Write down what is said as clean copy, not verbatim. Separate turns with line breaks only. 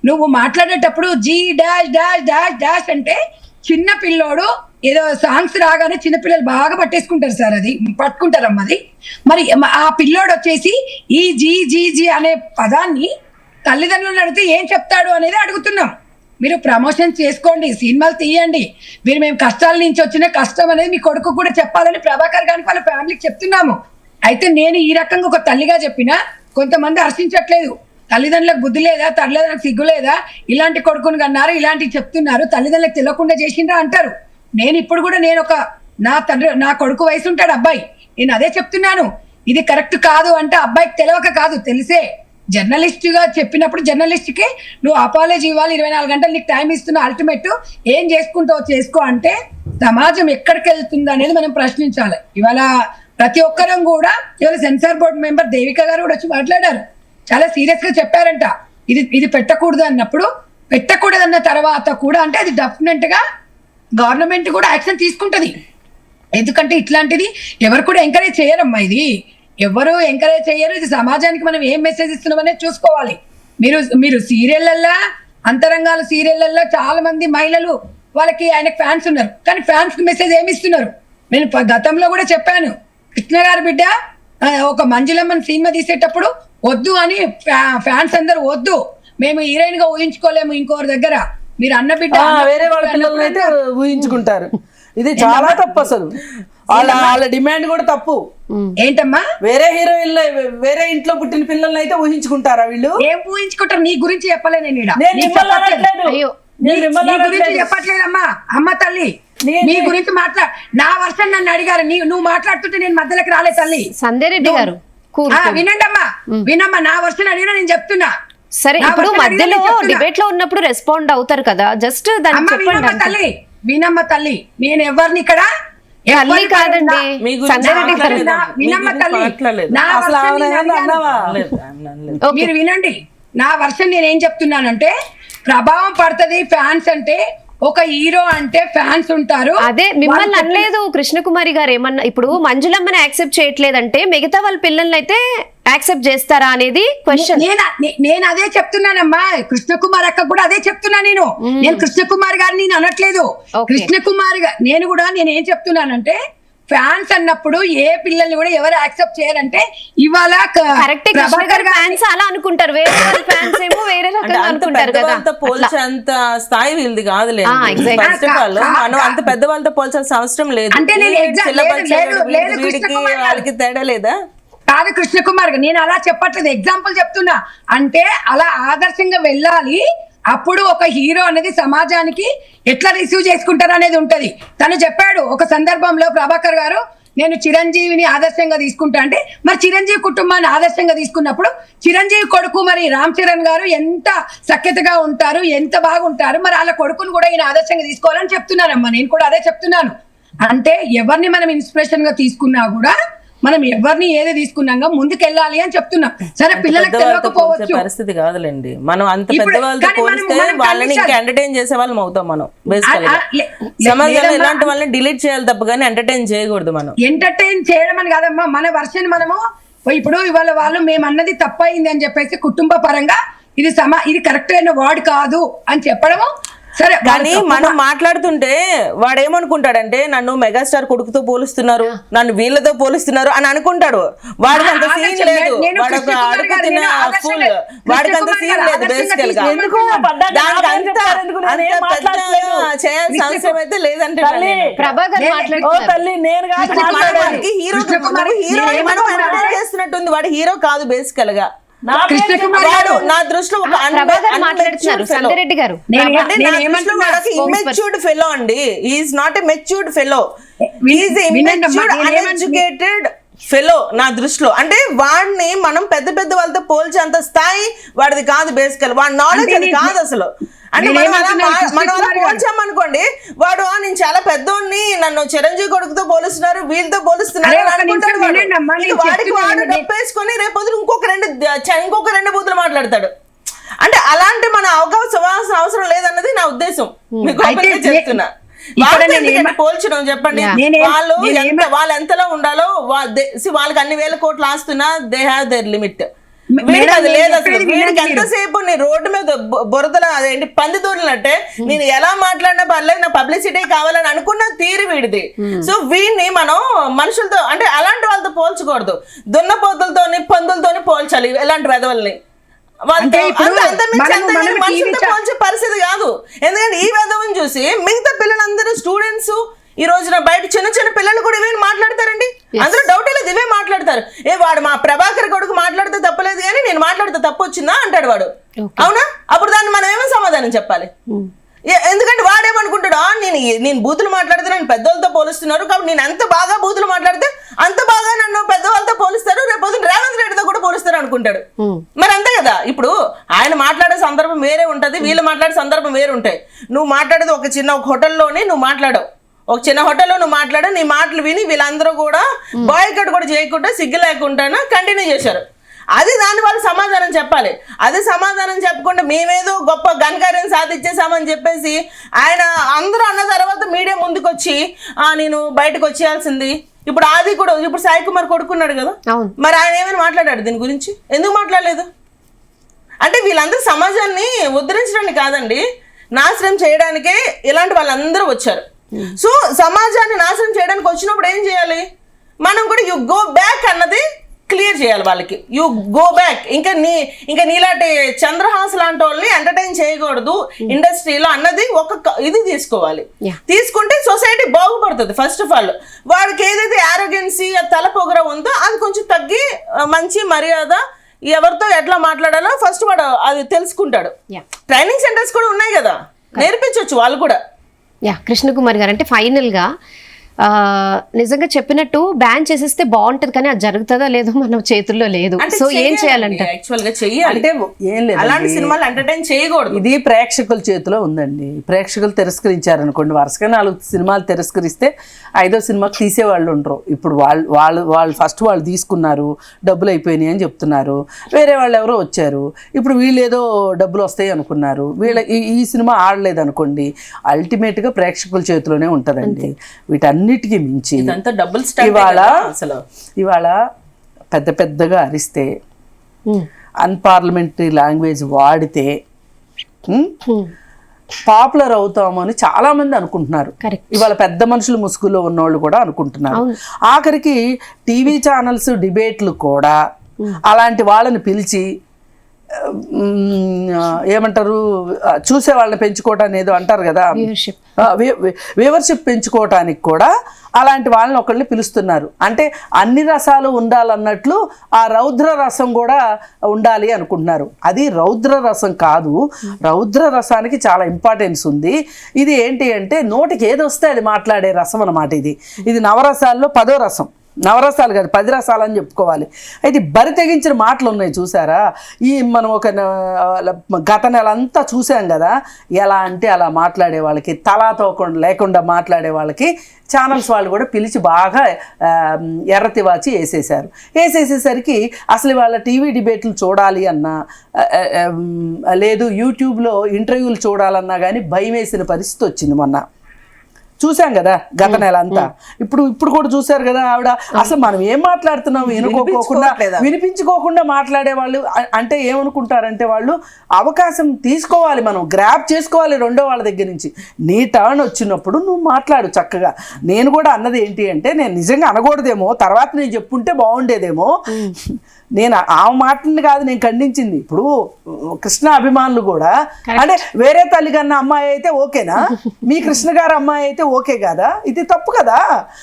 నువ్వు మాట్లాడేటప్పుడు G dash dash dash dash అంటే చిన్న పిల్లోడు ఏదో సాంగ్స్ రాగానే చిన్నపిల్లలు బాగా పట్టేసుకుంటారు సార్, అది పట్టుకుంటారమ్మా. అది మరి ఆ పిల్లోడు వచ్చేసి ఈ జీ జీ జీ అనే పదాన్ని తల్లిదండ్రులను అడిగితే ఏం చెప్తాడు అనేది అడుగుతున్నాం. మీరు ప్రమోషన్ చేసుకోండి, సినిమాలు తీయండి, మీరు మేము కష్టాల నుంచి వచ్చిన కష్టం అనేది మీ కొడుకు కూడా చెప్పాలని ప్రభాకర్ గారికి వాళ్ళ ఫ్యామిలీకి చెప్తున్నాము. అయితే నేను ఈ రకంగా ఒక తల్లిగా చెప్పినా కొంతమంది హర్షించట్లేదు. తల్లిదండ్రులకు బుద్ధి లేదా, తల్లిదండ్రులకు సిగ్గు లేదా, ఇలాంటి కొడుకుని కన్నారు, ఇలాంటివి చెప్తున్నారు, తల్లిదండ్రులకు తెలియకుండా చేసిండ్రా అంటారు. నేను ఇప్పుడు కూడా నేను ఒక నా కొడుకు వయసు ఉంటాడు అబ్బాయి, నేను అదే చెప్తున్నాను. ఇది కరెక్ట్ కాదు అంటే అబ్బాయికి తెలియక కాదు, తెలిసే. జర్నలిస్ట్గా చెప్పినప్పుడు జర్నలిస్ట్కి నువ్వు అపాలజీ ఇవ్వాలి, 24 గంటలు నీకు టైం ఇస్తున్నా, అల్టిమేట్ ఏం చేసుకుంటావు చేసుకో అంటే సమాజం ఎక్కడికి వెళ్తుంది అనేది మనం ప్రశ్నించాలి. ఇవాళ ప్రతి ఒక్కరం కూడా, ఇవాళ సెన్సార్ బోర్డు మెంబర్ దేవిక గారు కూడా వచ్చి మాట్లాడారు, చాలా సీరియస్ గా చెప్పారంట ఇది పెట్టకూడదు అన్నప్పుడు. పెట్టకూడదన్న తర్వాత కూడా అంటే అది డెఫినెట్ గా గవర్నమెంట్ కూడా యాక్షన్ తీసుకుంటది. ఎందుకంటే ఇట్లాంటిది ఎవరు కూడా ఎంకరేజ్ చేయరమ్మా, ఇది ఎవరు ఎంకరేజ్ చేయరు. ఇది సమాజానికి మనం ఏం మెసేజ్ ఇస్తున్నాం అనేది చూసుకోవాలి. మీరు సీరియళ్ళల్లో, అంతరంగాల సీరియళ్ళల్లో చాలా మంది మహిళలు వాళ్ళకి ఆయనకు ఫ్యాన్స్ ఉన్నారు, కానీ ఫ్యాన్స్ కి మెసేజ్ ఏమి ఇస్తున్నారు? నేను గతంలో కూడా చెప్పాను, కృష్ణ గారి బిడ్డ ఒక మంజులమ్మని సినిమా తీసేటప్పుడు వద్దు అని ఫ్యాన్స్ అందరు వద్దు, మేము హీరోయిన్ గా ఊహించుకోలేము ఇంకోరి దగ్గర, మీరు అన్న బిడ్డ
వేరే వాళ్ళ పిల్లలు అయితే ఊహించుకుంటారు. ఇది చాలా తప్పు, అసలు వాళ్ళ డిమాండ్ కూడా తప్పు.
ఏంటమ్మా,
వేరే హీరోయిన్లు వేరే ఇంట్లో పుట్టిన పిల్లల్ని అయితే ఊహించుకుంటారా వీళ్ళు?
ఏం ఊహించుకుంటారు? నీ గురించి చెప్పలే నేను గురించి చెప్పట్లేదమ్మా. అమ్మ తల్లి నీ గురించి నా వర్షం నన్ను అడిగారు, నువ్వు మాట్లాడుతుంటే నేను మధ్యలోకి రాలే తల్లి.
సంధ్యారెడ్డి గారు
వినండి అమ్మా, వినమ్మా, నా వర్షం అడిగినా నేను చెప్తున్నా.
సరే, ఇప్పుడు మధ్యలో డిబేట్ లో ఉన్నప్పుడు రెస్పాండ్ అవుతారు కదా, జస్ట్ దాన్ని చెప్పండి.
తల్లి వినమ్మ తల్లి, నేను ఎవరిని ఇక్కడ
తల్లి కాదండి, సంధ్యారెడ్డి గారు
వినమ్మ తల్లి, మీరు వినండి. నా వర్షన్ నేనేం చెప్తున్నానంటే ప్రభావం పడుతుంది. ఫ్యాన్స్ అంటే ఒక హీరో అంటే ఫ్యాన్స్ ఉంటారు.
అదే మిమ్మల్ని అనలేదు కృష్ణకుమారి గారు. ఏమన్నా ఇప్పుడు మంజులమ్మని యాక్సెప్ట్ చేయట్లేదంటే మిగతా వాళ్ళ పిల్లల్ని అయితే యాక్సెప్ట్ చేస్తారా అనేది క్వశ్చన్.
నేను అదే చెప్తున్నానమ్మా, కృష్ణకుమార్ అక్క కూడా అదే చెప్తున్నా. నేను కృష్ణకుమార్ గారిని నేను అనట్లేదు. కృష్ణకుమార్ గారు నేనేం చెప్తున్నానంటే ఫ్యాన్స్ అన్నప్పుడు ఏ పిల్లల్ని కూడా ఎవరు యాక్సెప్ట్ చేయరంటే ఇవాళ
కరెక్ట్ ఫ్యాన్స్ అలా అనుకుంటారు, వేరే ఫ్యాన్స్ ఏమో వేరే రకంగా అనుకుంటారు కదా.
అంత పోల్చేంత స్థాయి వీళ్ళది కాదులే. మనం అంత పెద్ద వాళ్ళతో పోల్చాల్సిన అవసరం లేదు.
అంటే
వాళ్ళకి తేడా లేదా?
కాదు కృష్ణకుమార్ గారు, నేను అలా చెప్పట్లేదు, ఎగ్జాంపుల్ చెప్తున్నా. అంటే అలా ఆదర్శంగా వెళ్ళాలి. అప్పుడు ఒక హీరో అనేది సమాజానికి ఎట్లా రిసీవ్ చేసుకుంటారు అనేది ఉంటది. తను చెప్పాడు ఒక సందర్భంలో ప్రభాకర్ గారు, నేను చిరంజీవిని ఆదర్శంగా తీసుకుంటా అంటే, మరి చిరంజీవి కుటుంబాన్ని ఆదర్శంగా తీసుకున్నప్పుడు చిరంజీవి కొడుకు మరి రామ్ చరణ్ గారు ఎంత సఖ్యతగా ఉంటారు, ఎంత బాగుంటారు, మరి వాళ్ళ కొడుకును కూడా ఈయన ఆదర్శంగా తీసుకోవాలని చెప్తున్నానమ్మా. నేను కూడా అదే చెప్తున్నాను. అంటే ఎవరిని మనం ఇన్స్పిరేషన్ గా తీసుకున్నా కూడా మనం ఎవరిని ఏది తీసుకున్నాగా ముందుకెళ్ళాలి అని చెప్తున్నాం. సరే, పిల్లలకు తెలియకపోవచ్చు,
పరిస్థితి కాదులేండి. మనం అంత పెద్ద వాళ్ళతో పోలిస్తే వాళ్ళని ఇంకా ఎంటర్టైన్ చేసే వాళ్ళం అవుతాం. మనం సమాజంలో ఇలాంటి వాళ్ళని డిలీట్ చేయాలి తప్ప కానీ ఎంటర్టైన్ చేయకూడదు. మనం
ఎంటర్టైన్ చేయడం అని కాదమ్మా, మన వర్షన్ మనము ఇప్పుడు ఇవాళ వాళ్ళు మేము అన్నది తప్పయింది అని చెప్పేసి కుటుంబ పరంగా ఇది కరెక్ట్ అయిన వర్డ్ కాదు అని చెప్పడము. సరే,
కానీ మనం మాట్లాడుతుంటే వాడు ఏమనుకుంటాడంటే నన్ను మెగాస్టార్ కొడుకుతో పోలుస్తున్నారు, నన్ను వీళ్ళతో పోలుస్తున్నారు అని అనుకుంటాడు. వాడికి అంత సీన్ లేదు, వాడికి అడుగు తిన ఫుల్, వాడికి అంత సీన్ లేదు బేసికల్ గా. చేయాల్సిన అవసరం అయితే లేదంటే హీరో మనం ఎంటర్టైన్ చేస్తున్నట్టుంది. వాడు హీరో కాదు బేసికల్ గా. నా దృష్టిలో ఒక ఇమ్మెచ్యూర్డ్ ఫెలో అండి. Is not a matured fellow, is immatured uneducated fellow నా దృష్టిలో. అంటే వాడిని మనం పెద్ద పెద్ద వాళ్ళతో పోల్చేంత స్థాయి వాడిది కాదు బేసికల్. వాడి నాలెడ్జ్ అది కాదు అసలు. అంటే మనం పోల్చామనుకోండి, వాడు నేను చాలా పెద్దోడిని, నన్ను చిరంజీవి కొడుకుతో పోలుస్తున్నారు, వీళ్ళతో పోలుస్తున్నారు అనుకుంటాడు. వాడికి వాడు డబ్బేసుకొని రేపు ఇంకొక రెండు బూతులు మాట్లాడతాడు. అంటే అలాంటి మన అవసరం లేదన్నది నా ఉద్దేశం. మీకు చెప్తున్నా, పోల్చడం చెప్పండి. వాళ్ళు ఎంతలో ఉండాలో వాళ్ళకి అన్ని వేల కోట్లు ఆస్తున్నా దే హ్యావ్ దేర్ లిమిట్. వీడికి అది
నేను
లేదు అసలు.
చెప్పేది
వీడికి
వినండి
ఎంతసేపు నీ రోడ్డు మీద బురదల అదేంటి పంది దూరినట్టే నేను ఎలా మాట్లాడినా పర్లేదు నా పబ్లిసిటీ కావాలని అనుకున్న తీరు వీడిది. సో వీడిని మనం మనుషులతో అంటే అలాంటి వాళ్ళతో పోల్చకూడదు, దున్నపోతులతోని పందులతోని పోల్చాలి ఇలాంటి వెధవల్ని.
అంటే ఇప్పుడు
మనుషులతో పోల్చే పరిస్థితి కాదు. ఎందుకంటే ఈ వెధవని చూసి మిగతా పిల్లలందరూ స్టూడెంట్స్ ఈ రోజున బయట చిన్న చిన్న పిల్లలు కూడా ఇవే మాట్లాడతారండి. అందరూ డౌట్ లేదు, ఇవే మాట్లాడతారు. వాడు మా ప్రభాకర్ కొడుకు మాట్లాడితే తప్పలేదు కానీ నేను మాట్లాడితే తప్పు వచ్చిందా అంటాడు వాడు. అవునా? అప్పుడు దాన్ని మనం ఏమో సమాధానం చెప్పాలి. ఎందుకంటే వాడేమనుకుంటాడు, నేను బూతులు మాట్లాడితే నన్ను పెద్దవాళ్ళతో పోలుస్తున్నారు కాబట్టి నేను ఎంత బాగా బూతులు మాట్లాడితే అంత బాగా నన్ను పెద్దవాళ్ళతో పోలుస్తారు, రేపు రేవంత్ రెడ్డితో కూడా పోలుస్తారు అనుకుంటాడు. మరి అంతే కదా. ఇప్పుడు ఆయన మాట్లాడే సందర్భం వేరే ఉంటది, వీళ్ళు మాట్లాడే సందర్భం వేరే ఉంటాయి. నువ్వు మాట్లాడేది ఒక హోటల్లోనే నువ్వు మాట్లాడవు, ఒక చిన్న హోటల్లో నువ్వు మాట్లాడు, నీ మాటలు విని వీళ్ళందరూ కూడా బాయ్కట్ కూడా చేయకుండా సిగ్గు లేకుండా కంటిన్యూ చేశారు. అది దాని వాళ్ళు సమాధానం చెప్పాలి. అది సమాధానం చెప్పకుండా మేమేదో గొప్ప ఘనకార్యం సాధించేసామని చెప్పేసి ఆయన అందరూ అన్న తర్వాత మీడియా ముందుకు వచ్చి నేను బయటకు వచ్చేయాల్సింది. ఇప్పుడు ఆది కూడా ఇప్పుడు సాయి కుమార్ కొడుకున్నాడు కదా, మరి ఆయన ఏమైనా మాట్లాడాడు దీని గురించి? ఎందుకు మాట్లాడలేదు? అంటే వీళ్ళందరూ సమాజాన్ని ఉద్ధరించడానికి కాదండి, నాశనం చేయడానికే ఇలాంటి వాళ్ళందరూ వచ్చారు. సో సమాజాన్ని నాశనం చేయడానికి వచ్చినప్పుడు ఏం చేయాలి? మనం కూడా యు గో బ్యాక్ అన్నది క్లియర్ చేయాలి వాళ్ళకి. You go back. ఇంకా నీలాంటి చంద్రహాస్ లాంటి వాళ్ళని ఎంటర్టైన్ చేయకూడదు ఇండస్ట్రీలో అన్నది ఒక ఇది తీసుకోవాలి. తీసుకుంటే సొసైటీ బాగుపడుతుంది. ఫస్ట్ ఆఫ్ ఆల్ వాడికి ఏదైతే ఆరోగెన్సీ తల పొగర ఉందో అది కొంచెం తగ్గి మంచి మర్యాద ఎవరితో ఎట్లా మాట్లాడాలో ఫస్ట్ వాడు అది తెలుసుకుంటాడు. ట్రైనింగ్ సెంటర్స్ కూడా ఉన్నాయి కదా, నేర్పించవచ్చు వాళ్ళు కూడా.
కృష్ణకుమారి గారు, అంటే ఫైనల్ గా నిజంగా చెప్పినట్టు బ్యాన్ చేసేస్తే బాగుంటది, కానీ అది జరుగుతుందా లేదో మన చేతుల్లో లేదు. సో ఏం చేయాలంటే
యాక్చువల్ గా చెయ్యాలి.
అంటే ఏం లేదు,
అలాంటి సినిమాలు ఎంటర్టైన్ చేయకూడదు.
ఇది ప్రేక్షకుల చేతిలో ఉందండి. ప్రేక్షకులు తిరస్కరించారనుకోండి, వరుసగా 4 సినిమాలు తిరస్కరిస్తే 5వ సినిమాకి తీసేవాళ్ళు ఉండరు. ఇప్పుడు వాళ్ళు ఫస్ట్ వాళ్ళు తీసుకున్నారు, డబ్బులు అయిపోయినాయి అని చెప్తున్నారు. వేరే వాళ్ళు ఎవరో వచ్చారు, ఇప్పుడు వీళ్ళు ఏదో డబ్బులు వస్తాయి అనుకున్నారు, ఈ సినిమా ఆడలేదు అనుకోండి, అల్టిమేట్గా ప్రేక్షకుల చేతిలోనే ఉంటుందండి. వీటన్నిటికీ మించి ఇవాళ పెద్ద పెద్దగా అరిస్తే, అన్పార్లమెంటరీ లాంగ్వేజ్ వాడితే పాపులర్ అవుతామని చాలా మంది అనుకుంటున్నారు. ఇవాళ పెద్ద మనుషులు ముసుగులో ఉన్నోళ్ళు కూడా అనుకుంటున్నారు. ఆఖరికి టీవీ ఛానల్స్ డిబేట్లు కూడా అలాంటి వాళ్ళని పిలిచి ఏమంటారు, చూసే వాళ్ళని పెంచుకోవటాన్ని ఏదో అంటారు కదా, వ్యూవర్షిప్ పెంచుకోవటానికి కూడా అలాంటి వాళ్ళని ఒకళ్ళని పిలుస్తున్నారు. అంటే అన్ని రసాలు ఉండాలన్నట్లు ఆ రౌద్ర రసం కూడా ఉండాలి అనుకుంటున్నారు. అది రౌద్ర రసం కాదు, రౌద్ర రసానికి చాలా ఇంపార్టెన్స్ ఉంది. ఇది ఏంటి అంటే నోటికి ఏది వస్తే అది మాట్లాడే రసం అన్నమాట. ఇది నవరసాల్లో 10వ రసం. నవరసాలు కాదు, 10 రసాలు అని చెప్పుకోవాలి. అయితే బరి తెగించిన మాటలు ఉన్నాయి చూసారా. మనం ఒక గత నెల అంతా చూసాం కదా, ఎలా అంటే అలా మాట్లాడే వాళ్ళకి, తలాతో లేకుండా మాట్లాడే వాళ్ళకి ఛానల్స్ వాళ్ళు కూడా పిలిచి బాగా ఎర్రతివాచి వేసేసేసరికి అసలు వాళ్ళ టీవీ డిబేట్లు చూడాలి అన్నా లేదు, యూట్యూబ్లో ఇంటర్వ్యూలు చూడాలన్నా కానీ భయం వేసిన పరిస్థితి వచ్చింది. మొన్న చూసాం కదా గత నెల అంతా. ఇప్పుడు కూడా చూసారు కదా ఆవిడ అసలు మనం ఏం మాట్లాడుతున్నాం వినిపించుకోకుండా మాట్లాడే వాళ్ళు. అంటే ఏమనుకుంటారంటే వాళ్ళు అవకాశం తీసుకోవాలి, మనం గ్రాప్ చేసుకోవాలి రెండో వాళ్ళ దగ్గర నుంచి. నీ టర్న్ వచ్చినప్పుడు నువ్వు మాట్లాడు చక్కగా. నేను కూడా అన్నది ఏంటి అంటే, నేను నిజంగా అనకూడదేమో, తర్వాత నేను చెప్పుంటే బాగుండేదేమో. నేను ఆ మాటని కాదు నేను ఖండించింది. ఇప్పుడు కృష్ణ అభిమానులు కూడా అంటే వేరే తల్లి కన్నా అమ్మాయి అయితే ఓకేనా, మీ కృష్ణ గారు అమ్మాయి అయితే ఓకే కదా, ఇది తప్పు కదా.